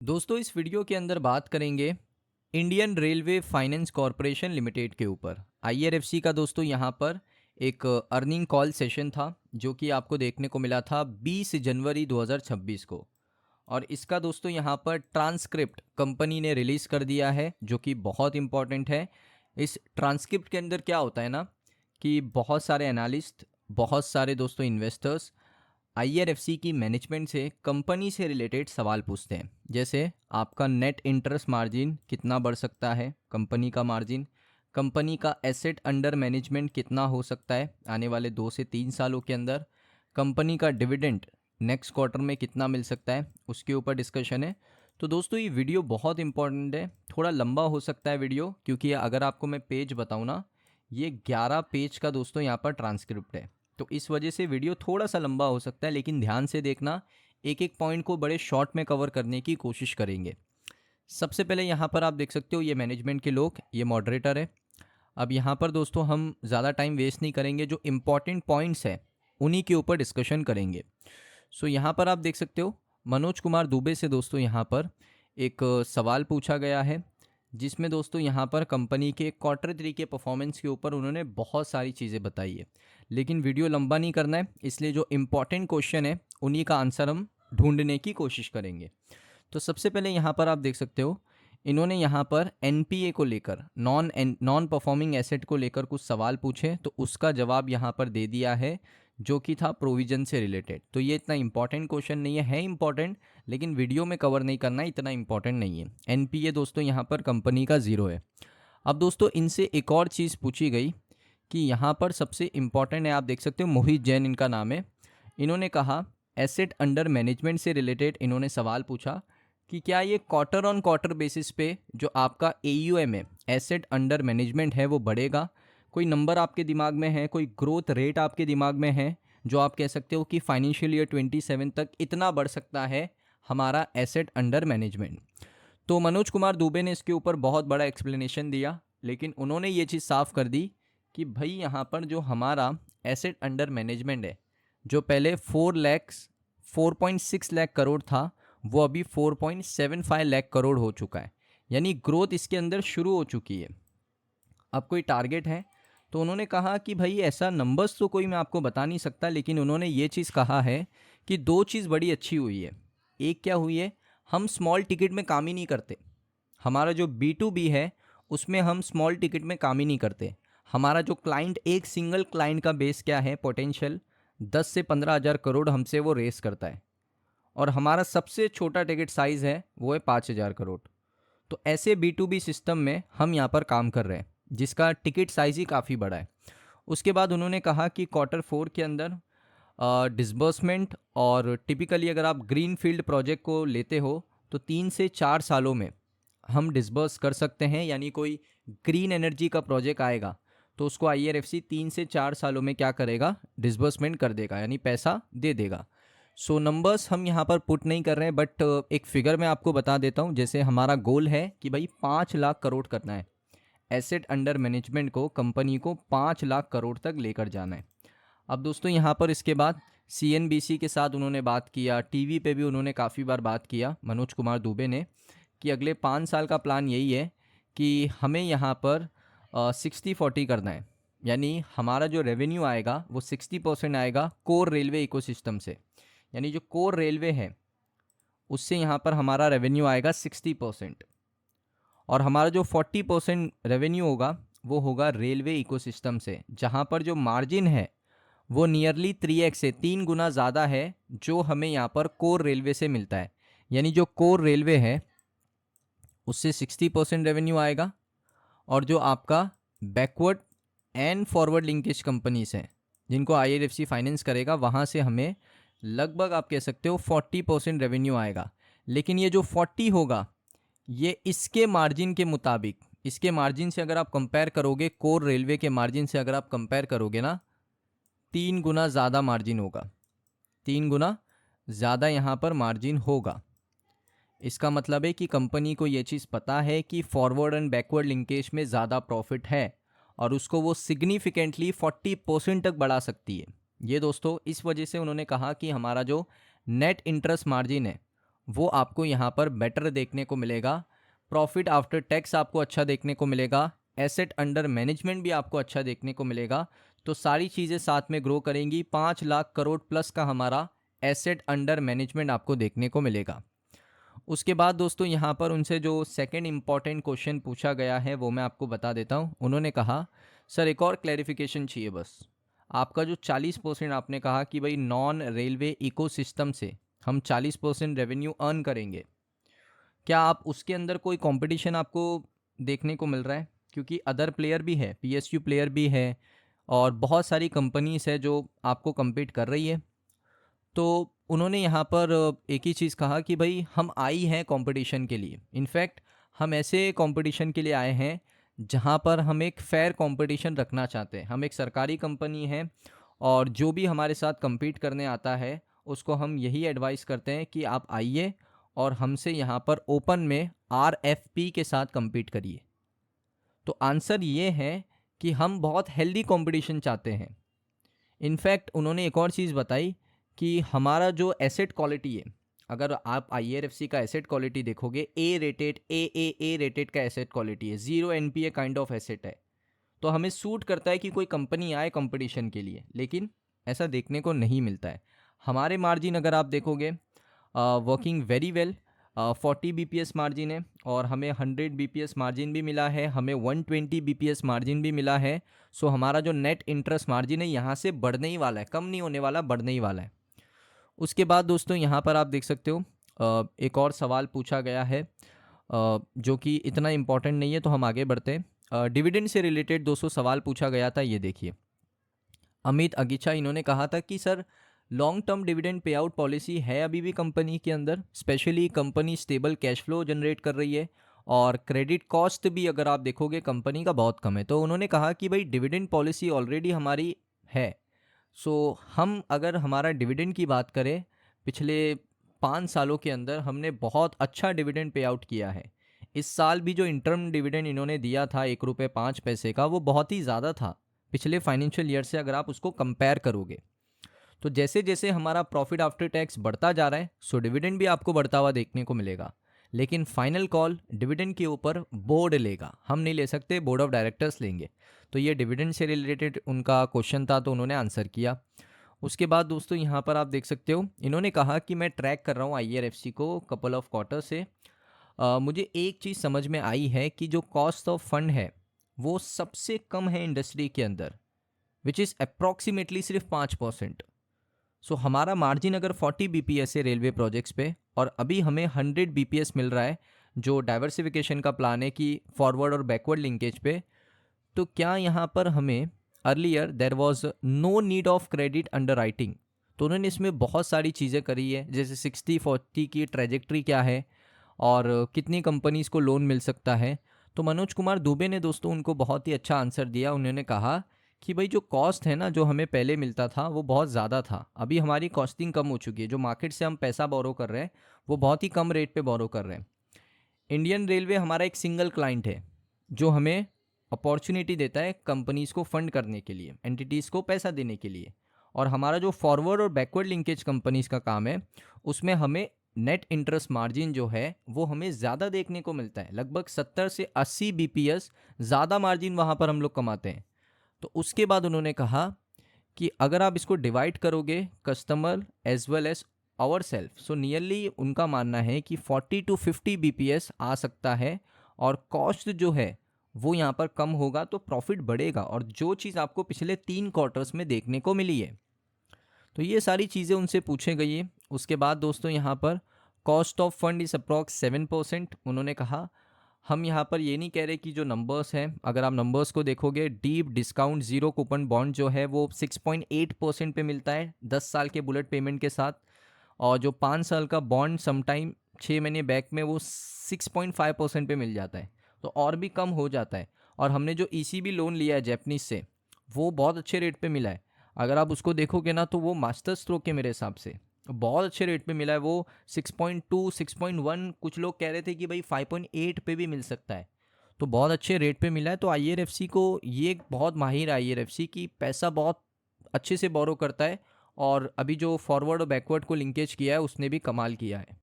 दोस्तों इस वीडियो के अंदर बात करेंगे Indian railway finance corporation limited के ऊपर। आईआरएफसी का दोस्तों यहाँ पर एक अर्निंग कॉल सेशन था जो कि आपको देखने को मिला था 20 जनवरी 2026 को। और इसका दोस्तों यहाँ पर ट्रांसक्रिप्ट कंपनी ने रिलीज़ कर दिया है जो कि बहुत इंपॉर्टेंट है। इस ट्रांसक्रिप्ट के अंदर क्या होता है ना कि बहुत सारे एनालिस्ट, बहुत सारे दोस्तों इन्वेस्टर्स आईआरएफसी की मैनेजमेंट से कंपनी से रिलेटेड सवाल पूछते हैं। जैसे आपका नेट इंटरेस्ट मार्जिन कितना बढ़ सकता है, कंपनी का मार्जिन, कंपनी का एसेट अंडर मैनेजमेंट कितना हो सकता है आने वाले 2 से 3 सालों के अंदर, कंपनी का डिविडेंड नेक्स्ट क्वार्टर में कितना मिल सकता है, उसके ऊपर डिस्कशन है। तो दोस्तों ये वीडियो बहुत इंपॉर्टेंट है, थोड़ा लंबा हो सकता है वीडियो, क्योंकि अगर आपको मैं पेज बताऊँ ना, ये 11 पेज का दोस्तों यहाँ पर ट्रांसक्रिप्ट है। तो इस वजह से वीडियो थोड़ा सा लंबा हो सकता है, लेकिन ध्यान से देखना, एक एक पॉइंट को बड़े शॉर्ट में कवर करने की कोशिश करेंगे। सबसे पहले यहाँ पर आप देख सकते हो ये मैनेजमेंट के लोग, ये मॉडरेटर है। अब यहाँ पर दोस्तों हम ज़्यादा टाइम वेस्ट नहीं करेंगे, जो इम्पॉर्टेंट पॉइंट्स हैं उन्हीं के ऊपर डिस्कशन करेंगे। सो यहाँ पर आप देख सकते हो मनोज कुमार दुबे से दोस्तों यहाँ पर एक सवाल पूछा गया है, जिसमें दोस्तों यहाँ पर कंपनी के Q3 के परफॉर्मेंस के ऊपर उन्होंने बहुत सारी चीज़ें बताई है। लेकिन वीडियो लंबा नहीं करना है, इसलिए जो इम्पॉर्टेंट क्वेश्चन है उन्हीं का आंसर हम ढूंढने की कोशिश करेंगे। तो सबसे पहले यहाँ पर आप देख सकते हो इन्होंने यहाँ पर एनपीए को लेकर, नॉन परफॉर्मिंग एसेट को लेकर कुछ सवाल पूछे, तो उसका जवाब यहाँ पर दे दिया है जो कि था प्रोविजन से रिलेटेड। तो ये इतना इंपॉर्टेंट क्वेश्चन नहीं है इंपॉर्टेंट, लेकिन वीडियो में कवर नहीं करना, इतना इंपॉर्टेंट नहीं है। एनपीए दोस्तों यहाँ पर कंपनी का 0 है। अब दोस्तों इनसे एक और चीज़ पूछी गई कि यहाँ पर सबसे इम्पॉर्टेंट है, आप देख सकते हो मोहित जैन इनका नाम है। इन्होंने कहा एसेट अंडर मैनेजमेंट से रिलेटेड इन्होंने सवाल पूछा कि क्या ये क्वार्टर ऑन क्वार्टर बेसिस पे जो आपका एयूएम है, एसेट अंडर मैनेजमेंट है, वो बढ़ेगा। कोई नंबर आपके दिमाग में है, कोई ग्रोथ रेट आपके दिमाग में है जो आप कह सकते हो कि फाइनेंशियल ईयर 27 तक इतना बढ़ सकता है हमारा एसेट अंडर मैनेजमेंट। तो मनोज कुमार दुबे ने इसके ऊपर बहुत बड़ा एक्सप्लेनेशन दिया, लेकिन उन्होंने ये चीज़ साफ कर दी कि भाई यहाँ पर जो हमारा एसेट अंडर मैनेजमेंट है, जो पहले 4.6 लाख करोड़ था, वो अभी 4.75 लाख करोड़ हो चुका है। यानी ग्रोथ इसके अंदर शुरू हो चुकी है। अब कोई टारगेट है, तो उन्होंने कहा कि भाई ऐसा नंबर्स तो कोई मैं आपको बता नहीं सकता, लेकिन उन्होंने ये चीज़ कहा है कि 2 चीज़ बड़ी अच्छी हुई है। एक क्या हुई है, हम स्मॉल टिकट में काम ही नहीं करते। हमारा जो B2B है उसमें हम स्मॉल टिकट में काम ही नहीं करते। हमारा जो क्लाइंट, एक सिंगल क्लाइंट का बेस क्या है, पोटेंशियल 10 से 15 हज़ार करोड़ हमसे वो रेस करता है, और हमारा सबसे छोटा टिकट साइज़ है वो है 5,000 करोड़। तो ऐसे B2B सिस्टम में हम यहाँ पर काम कर रहे हैं, जिसका टिकट साइज़ ही काफ़ी बड़ा है। उसके बाद उन्होंने कहा कि Q4 के अंदर डिसबर्समेंट, और टिपिकली अगर आप ग्रीन फील्ड प्रोजेक्ट को लेते हो तो 3 से 4 सालों में हम डिसबर्स कर सकते हैं। यानी कोई ग्रीन एनर्जी का प्रोजेक्ट आएगा तो उसको आईआरएफसी 3 से 4 सालों में क्या करेगा, डिसबर्समेंट कर देगा, यानी पैसा दे देगा। सो नंबर्स हम यहाँ पर पुट नहीं कर रहे हैं, बट एक फिगर मैं आपको बता देता हूँ। जैसे हमारा गोल है कि भाई 5 लाख करोड़ करना है, एसेट अंडर मैनेजमेंट को, कंपनी को 5 लाख करोड़ तक लेकर जाना है। अब दोस्तों यहाँ पर इसके बाद CNBC के साथ उन्होंने बात किया, टीवी पे भी उन्होंने काफ़ी बार बात किया मनोज कुमार दुबे ने, कि अगले 5 साल का प्लान यही है कि हमें यहाँ पर 60-40 करना है। यानी हमारा जो रेवेन्यू आएगा वो 60% आएगा कोर रेलवे इकोसिस्टम से। यानी जो कोर रेलवे है उससे यहाँ पर हमारा रेवेन्यू आएगा 60%, और हमारा जो 40% रेवेन्यू होगा वो होगा रेलवे इकोसिस्टम से, जहाँ पर जो मार्जिन है वो नियरली 3x से 3 गुना ज़्यादा है जो हमें यहाँ पर कोर रेलवे से मिलता है। यानी जो कोर रेलवे है उससे 60% रेवेन्यू आएगा, और जो आपका backward and forward linkage companies हैं जिनको आईआरएफसी फाइनेंस करेगा, वहाँ से हमें लगभग आप कह सकते हो 40% रेवेन्यू आएगा। लेकिन ये जो 40 होगा ये इसके मार्जिन के मुताबिक, इसके मार्जिन से अगर आप कंपेयर करोगे, कोर रेलवे के मार्जिन से अगर आप कंपेयर करोगे ना, 3 गुना ज़्यादा मार्जिन होगा, 3 गुना ज़्यादा यहाँ पर मार्जिन होगा। इसका मतलब है कि कंपनी को ये चीज़ पता है कि फॉरवर्ड एंड बैकवर्ड लिंकेज में ज़्यादा प्रॉफिट है, और उसको वो सिग्निफिकेंटली 40% तक बढ़ा सकती है। ये दोस्तों इस वजह से उन्होंने कहा कि हमारा जो नेट इंटरेस्ट मार्जिन है वो आपको यहाँ पर बेटर देखने को मिलेगा। प्रॉफिट आफ्टर टैक्स आपको अच्छा देखने को मिलेगा। एसेट अंडर मैनेजमेंट भी आपको अच्छा देखने को मिलेगा। तो सारी चीज़ें साथ में ग्रो करेंगी। 5 लाख करोड़ प्लस का हमारा एसेट अंडर मैनेजमेंट आपको देखने को मिलेगा। उसके बाद दोस्तों यहाँ पर उनसे जो सेकंड इम्पॉर्टेंट क्वेश्चन पूछा गया है वो मैं आपको बता देता हूँ। उन्होंने कहा सर एक और क्लैरिफिकेशन चाहिए बस। आपका जो 40% आपने कहा कि भाई नॉन रेलवे इकोसिस्टम से हम 40% रेवेन्यू अर्न करेंगे, क्या आप उसके अंदर कोई कंपटीशन आपको देखने को मिल रहा है? क्योंकि अदर प्लेयर भी है, पीएसयू प्लेयर भी है और बहुत सारी कंपनीज है जो आपको compete कर रही है। तो उन्होंने यहाँ पर एक ही चीज़ कहा कि भाई हम आई हैं कंपटीशन के लिए। इनफैक्ट हम ऐसे कंपटीशन के लिए आए हैं जहाँ पर हम एक फेयर कंपटीशन रखना चाहते हैं। हम एक सरकारी कंपनी है और जो भी हमारे साथ compete करने आता है उसको हम यही एडवाइस करते हैं कि आप आइए और हमसे यहाँ पर ओपन में RFP के साथ compete करिए। तो आंसर ये है कि हम बहुत हेल्दी कंपटीशन चाहते हैं। इनफैक्ट उन्होंने एक और चीज़ बताई कि हमारा जो एसेट क्वालिटी है, अगर आप IRFC का एसेट क्वालिटी देखोगे ए रेटेड ए रेटेड का एसेट क्वालिटी है, 0 NPA काइंड ऑफ एसेट है। तो हमें सूट करता है कि कोई कंपनी आए कंपटीशन के लिए, लेकिन ऐसा देखने को नहीं मिलता है। हमारे मार्जिन अगर आप देखोगे working very well, 40 BPS margin है और हमें 100 BPS मार्जिन भी मिला है, हमें 120 BPS मार्जिन भी मिला है। सो हमारा जो नेट इंटरेस्ट मार्जिन है यहाँ से बढ़ने ही वाला है, कम नहीं होने वाला, बढ़ने ही वाला है। उसके बाद दोस्तों यहाँ पर आप देख सकते हो एक और सवाल पूछा गया है जो कि इतना इम्पोर्टेंट नहीं है, तो हम आगे बढ़ते हैं। डिविडेंड से रिलेटेड 200 सवाल पूछा गया था। ये देखिए, अमित अगीचा इन्होंने कहा था कि sir long term dividend pay out policy है अभी भी कंपनी के अंदर, specially company stable cash flow generate कर रही है और क्रेडिट कॉस्ट भी अगर आप देखोगे कंपनी का बहुत कम है। तो उन्होंने कहा कि भाई डिविडेंड पॉलिसी ऑलरेडी हमारी है। सो हम अगर हमारा डिविडेंड की बात करें, पिछले 5 सालों के अंदर हमने बहुत अच्छा डिविडेंड पे आउट किया है। इस साल भी जो इंटर्म डिविडेंड इन्होंने दिया था 1 रुपये 5 पैसे का, वो बहुत ही ज़्यादा था पिछले फाइनेंशियल ईयर से अगर आप उसको कंपेयर करोगे। तो जैसे जैसे हमारा प्रॉफिट आफ्टर टैक्स बढ़ता जा रहा है, सो डिविडेंड भी आपको बढ़ता हुआ देखने को मिलेगा। लेकिन फाइनल कॉल डिविडेंड के ऊपर बोर्ड लेगा, हम नहीं ले सकते, बोर्ड ऑफ डायरेक्टर्स लेंगे। तो ये डिविडेंड से रिलेटेड उनका क्वेश्चन था, तो उन्होंने आंसर किया। उसके बाद दोस्तों यहाँ पर आप देख सकते हो, इन्होंने कहा कि मैं ट्रैक कर रहा हूँ IRFC को कपल ऑफ क्वार्टर से। मुझे एक चीज़ समझ में आई है कि जो कॉस्ट ऑफ फंड है वो सबसे कम है इंडस्ट्री के अंदर, विच इज़ अप्रॉक्सीमेटली सिर्फ 5%। सो हमारा मार्जिन अगर 40 BPS है रेलवे प्रोजेक्ट्स पे और अभी हमें 100 BPS मिल रहा है जो डाइवर्सिफिकेशन का प्लान है कि फॉरवर्ड और बैकवर्ड लिंकेज पे, तो क्या यहाँ पर हमें earlier there was no need of credit underwriting. तो उन्होंने इसमें बहुत सारी चीज़ें करी है, जैसे 60-40 की ट्रेजेक्ट्री क्या है और कितनी कंपनीज को लोन मिल सकता है। तो मनोज कुमार दुबे ने दोस्तों उनको बहुत ही अच्छा आंसर दिया। उन्होंने कहा कि भाई जो कॉस्ट है ना, जो हमें पहले मिलता था वो बहुत ज़्यादा था, अभी हमारी कॉस्टिंग कम हो चुकी है। जो मार्केट से हम पैसा बोरो कर रहे हैं वो बहुत ही कम रेट पे बोरो कर रहे हैं। इंडियन रेलवे हमारा एक सिंगल क्लाइंट है जो हमें अपॉर्चुनिटी देता है कंपनीज़ को फंड करने के लिए, एंटिटीज़ को पैसा देने के लिए। और हमारा जो फॉरवर्ड और बैकवर्ड लिंकेज कंपनीज़ का काम है उसमें हमें नेट इंटरेस्ट मार्जिन जो है वो हमें ज़्यादा देखने को मिलता है, लगभग 70 से 80 BPS ज़्यादा मार्जिन वहाँ पर हम लोग कमाते हैं। तो उसके बाद उन्होंने कहा कि अगर आप इसको डिवाइड करोगे customer as well as our self, so nearly उनका मानना है कि 40 to 50 BPS आ सकता है और कॉस्ट जो है वो यहाँ पर कम होगा तो प्रॉफिट बढ़ेगा, और जो चीज़ आपको पिछले 3 क्वार्टर्स में देखने को मिली है। तो ये सारी चीज़ें उनसे पूछे गई है। उसके बाद दोस्तों यहाँ पर कॉस्ट ऑफ फंड इस अप्रॉक्स 7%। उन्होंने कहा हम यहाँ पर ये नहीं कह रहे कि जो नंबर्स हैं, अगर आप नंबर्स को देखोगे, deep discount zero coupon bond जो है वो 6.8% पे मिलता है 10 साल के बुलेट पेमेंट के साथ, और जो 5 साल का बॉन्ड समटाइम 6 महीने बैक में वो 6.5% पे मिल जाता है, तो और भी कम हो जाता है। और हमने जो ECB लोन लिया है जैपनीज से वो बहुत अच्छे रेट पे मिला है। अगर आप उसको देखोगे ना तो वो मास्टर स्ट्रोक के मेरे हिसाब से बहुत अच्छे रेट पे मिला है। वो 6.2 6.1, कुछ लोग कह रहे थे कि भाई 5.8 पे भी मिल सकता है, तो बहुत अच्छे रेट पे मिला है। तो IRFC को ये बहुत माहिर है IRFC की, पैसा बहुत अच्छे से बोरो करता है, और अभी जो फॉरवर्ड और बैकवर्ड को लिंकेज किया है उसने भी कमाल किया है।